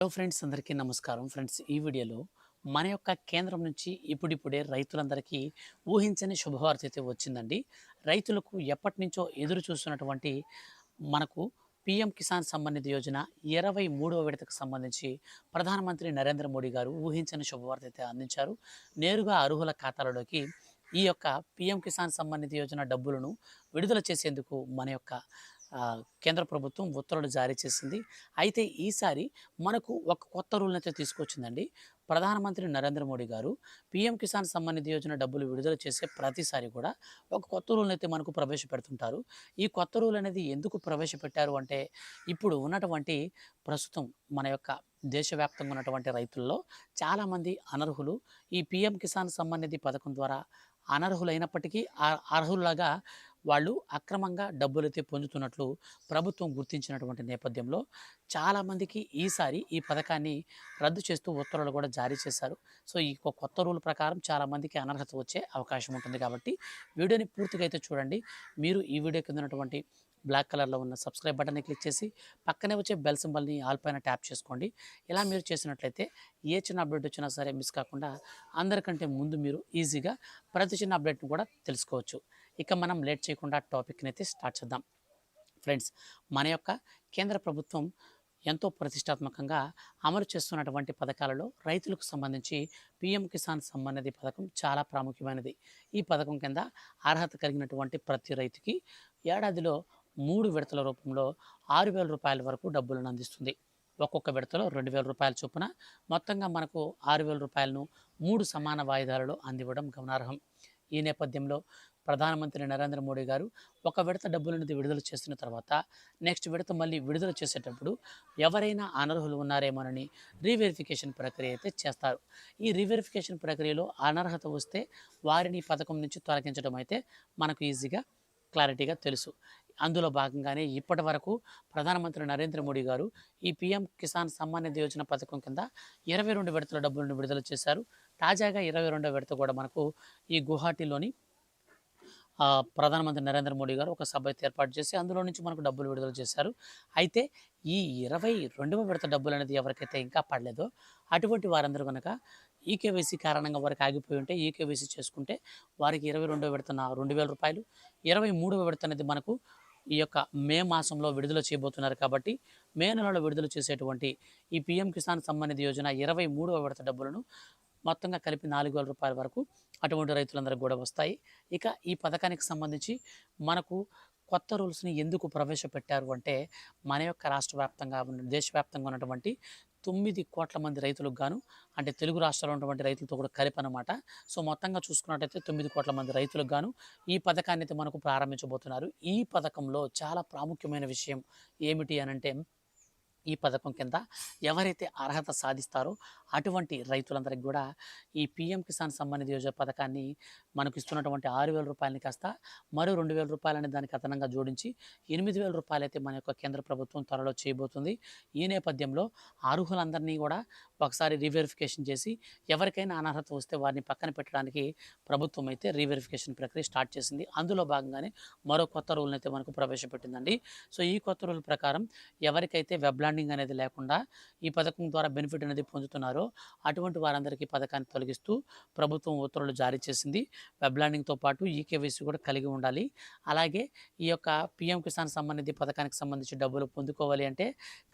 Hello friends, అందరికీ నమస్కారం. Friends, ఈ వీడియోలో మన యొక్క కేంద్రం నుంచి ఇప్పుడిప్పుడే రైతులందరికీ ఊహించని శుభవార్త అయితే వచ్చిందండి. రైతులకు ఎప్పటినుంచో ఎదురు చూస్తున్నటువంటి మనకు పీఎం కిసాన్ సమ్మాన్ నిధి యోజన 23వ విడతకు సంబంధించి ప్రధానమంత్రి నరేంద్ర మోడీ గారు ఊహించని శుభవార్త అయితే అందించారు. నేరుగా అర్హుల ఖాతాలలోకి ఈ యొక్క పీఎం కిసాన్ సమ్మాన్ నిధి యోజన డబ్బులను విడుదల చేసేందుకు మన యొక్క కేంద్ర ప్రభుత్వం ఉత్తర్వులు జారీ చేసింది. అయితే ఈసారి మనకు ఒక కొత్త రూల్‌నైతే తీసుకొచ్చిందండి. ప్రధానమంత్రి నరేంద్ర మోడీ గారు పీఎం కిసాన్ సమ్మాన్ నిధి యోజన డబ్బులు విడుదల చేసే ప్రతిసారి కూడా ఒక కొత్త రూల్‌నైతే మనకు ప్రవేశపెడుతుంటారు. ఈ కొత్త రూల్ అనేది ఎందుకు ప్రవేశపెట్టారు అంటే, ఇప్పుడు ఉన్నటువంటి ప్రస్తుతం మన యొక్క దేశవ్యాప్తంగా ఉన్నటువంటి రైతుల్లో చాలామంది అనర్హులు ఈ పీఎం కిసాన్ సమ్మాన్ నిధి పథకం ద్వారా అనర్హులైనప్పటికీ అర్హుల్లాగా వాళ్ళు అక్రమంగా డబ్బులైతే పొందుతున్నట్లు ప్రభుత్వం గుర్తించినటువంటి నేపథ్యంలో చాలామందికి ఈసారి ఈ పథకాన్ని రద్దు చేస్తూ ఉత్తర్వులు కూడా జారీ చేశారు. సో ఈ కొత్త రూల్ ప్రకారం చాలామందికి అనర్హత వచ్చే అవకాశం ఉంటుంది కాబట్టి వీడియోని పూర్తిగా అయితే చూడండి. మీరు ఈ వీడియో కింద ఉన్నటువంటి బ్లాక్ కలర్లో ఉన్న సబ్స్క్రైబ్ బటన్ని క్లిక్ చేసి పక్కనే వచ్చే బెల్ సింబల్ని ఆల్ పైన ట్యాప్ చేసుకోండి. ఇలా మీరు చేసినట్లయితే ఏ చిన్న అప్డేట్ వచ్చినా సరే మిస్ కాకుండా అందరికంటే ముందు మీరు ఈజీగా ప్రతి చిన్న అప్డేట్ని కూడా తెలుసుకోవచ్చు. ఇక మనం లేట్ చేయకుండా టాపిక్ని అయితే స్టార్ట్ చేద్దాం. ఫ్రెండ్స్, మన యొక్క కేంద్ర ప్రభుత్వం ఎంతో ప్రతిష్టాత్మకంగా అమలు చేస్తున్నటువంటి పథకాలలో రైతులకు సంబంధించి పీఎం కిసాన్ సమ్మాన్ నిధి పథకం చాలా ప్రాముఖ్యమైనది. ఈ పథకం కింద అర్హత కలిగినటువంటి ప్రతి రైతుకి ఏడాదిలో 3 విడతల రూపంలో రూ. 6,000 వరకు డబ్బులను అందిస్తుంది. ఒక్కొక్క విడతలో రూ. 2,000 చొప్పున మొత్తంగా మనకు రూ. 6,000ను 3 సమాన వాయిదాలలో అందివ్వడం గమనార్హం. ఈ నేపథ్యంలో ప్రధానమంత్రి నరేంద్ర మోడీ గారు ఒక విడత డబ్బులనేది విడుదల చేసిన తర్వాత నెక్స్ట్ విడత మళ్ళీ విడుదల చేసేటప్పుడు ఎవరైనా అనర్హులు ఉన్నారేమోనని రీవెరిఫికేషన్ ప్రక్రియ అయితే చేస్తారు. ఈ రీవెరిఫికేషన్ ప్రక్రియలో అనర్హత వస్తే వారిని పథకం నుంచి తొలగించడం అయితే మనకు ఈజీగా క్లారిటీగా తెలుసు. అందులో భాగంగానే ఇప్పటి వరకు ప్రధానమంత్రి నరేంద్ర మోడీ గారు ఈ పీఎం కిసాన్ సమ్మాన్ నిధి యోజన పథకం కింద 22 విడతల డబ్బులను విడుదల చేశారు. తాజాగా 22వ విడత కూడా మనకు ఈ గువాహటిలోని ప్రధానమంత్రి నరేంద్ర మోడీ గారు ఒక సభ అయితే ఏర్పాటు చేసి అందులో నుంచి మనకు డబ్బులు విడుదల చేశారు. అయితే ఈ 22వ విడత డబ్బులు అనేది ఎవరికైతే ఇంకా పడలేదో అటువంటి వారందరూ కనుక ఈకేవైసీ కారణంగా వారికి ఆగిపోయి ఉంటే ఈకేవైసీ చేసుకుంటే వారికి 22వ విడతన రూ. 2,000, 23వ విడత అనేది మనకు ఈ యొక్క మే మాసంలో విడుదల చేయబోతున్నారు. కాబట్టి మే నెలలో విడుదల చేసేటువంటి ఈ పీఎం కిసాన్ సమ్మాన్ నిధి యోజన 23వ విడత డబ్బులను మొత్తంగా కలిపి రూ. 4,000 వరకు అటువంటి రైతులందరికీ కూడా వస్తాయి. ఇక ఈ పథకానికి సంబంధించి మనకు కొత్త రూల్స్‌ని ఎందుకు ప్రవేశపెట్టారు అంటే, మన యొక్క రాష్ట్ర వ్యాప్తంగా దేశవ్యాప్తంగా ఉన్నటువంటి 9,00,00,000 మంది రైతులకు గాను, అంటే తెలుగు రాష్ట్రాల్లో ఉన్నటువంటి రైతులతో కూడా కలిపనమాట. సో మొత్తంగా చూసుకున్నట్టయితే 9,00,00,000 మంది రైతులకు గాను ఈ పథకాన్ని అయితే మనకు ప్రారంభించబోతున్నారు. ఈ పథకంలో చాలా ప్రాముఖ్యమైన విషయం ఏమిటి అనంటే, ఈ పథకం కింద ఎవరైతే అర్హత సాధిస్తారో అటువంటి రైతులందరికీ కూడా ఈ పీఎం కిసాన్ సమ్మాన్ నిధి యోజన పథకాన్ని మనకు ఇస్తున్నటువంటి రూ. 6,000 కాస్త మరో రూ. 2,000 అనే దానికి అదనంగా జోడించి రూ. 8,000 అయితే మన యొక్క కేంద్ర ప్రభుత్వం త్వరలో చేయబోతుంది. ఈ నేపథ్యంలో అర్హులందరినీ కూడా ఒకసారి రీవెరిఫికేషన్ చేసి ఎవరికైనా అనర్హత వస్తే వారిని పక్కన పెట్టడానికి ప్రభుత్వం అయితే రీవెరిఫికేషన్ ప్రక్రియ స్టార్ట్ చేసింది. అందులో భాగంగానే మరో కొత్త రూల్ని అయితే మనకు ప్రవేశపెట్టిందండి. సో ఈ కొత్త రూల్ ప్రకారం ఎవరికైతే వెబ్ ల్యాండింగ్ అనేది లేకుండా ఈ పథకం ద్వారా బెనిఫిట్ అనేది పొందుతున్నారో అటువంటి వారందరికీ పథకాన్ని తొలగిస్తూ ప్రభుత్వం ఉత్తర్వులు జారీ చేసింది. వెబ్ ల్యాండింగ్తో పాటు ఈకేవైసీ కూడా కలిగి ఉండాలి. అలాగే ఈ యొక్క పీఎం కిసాన్ సమ్మాన్ నిధి పథకానికి సంబంధించి డబ్బులు పొందుకోవాలి అంటే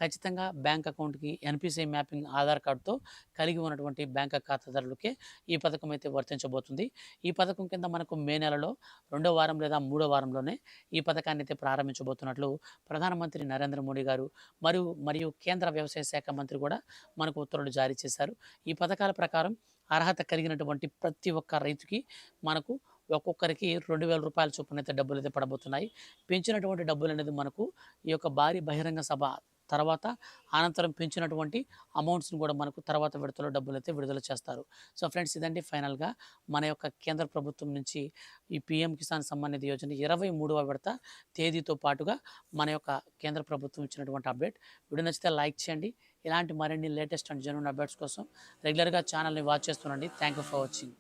ఖచ్చితంగా బ్యాంక్ అకౌంట్కి ఎన్పిసిఐ మ్యాపింగ్ ఆధార్ కార్డుతో కలిగి ఉన్నటువంటి బ్యాంక్ ఖాతాదారులకే ఈ పథకం అయితే వర్తించబోతుంది. ఈ పథకం కింద మనకు మే నెలలో 2వ వారం లేదా 3వ వారంలోనే ఈ పథకాన్ని అయితే ప్రారంభించబోతున్నట్లు ప్రధానమంత్రి నరేంద్ర మోడీ గారు మరియు కేంద్ర వ్యవసాయ శాఖ మంత్రి కూడా మనకు ఉత్తర్వులు జారీ చేశారు. ఈ పథకాల ప్రకారం అర్హత కలిగినటువంటి ప్రతి ఒక్క రైతుకి మనకు ఒక్కొక్కరికి రూ. 2,000 చొప్పున అయితే డబ్బులు అయితే పడబోతున్నాయి. పెంచినటువంటి డబ్బులు అనేది మనకు ఈ యొక్క భారీ బహిరంగ సభ తర్వాత అనంతరం పెంచినటువంటి అమౌంట్స్ని కూడా మనకు తర్వాత విడతలో డబ్బులు అయితే విడుదల చేస్తారు. సో ఫ్రెండ్స్, ఇదండి ఫైనల్గా మన యొక్క కేంద్ర ప్రభుత్వం నుంచి ఈ పీఎం కిసాన్ సమ్మాన్ నిధి యోజన 23వ విడత తేదీతో పాటుగా మన యొక్క కేంద్ర ప్రభుత్వం ఇచ్చినటువంటి అప్డేట్. వీడియో నచ్చితే లైక్ చేయండి. ఇలాంటి మరిన్ని లేటెస్ట్ అండ్ జెన్యూన్ అప్డేట్స్ కోసం రెగ్యులర్గా ఛానల్ని వాచ్ చేస్తుండండి. Thank you for watching.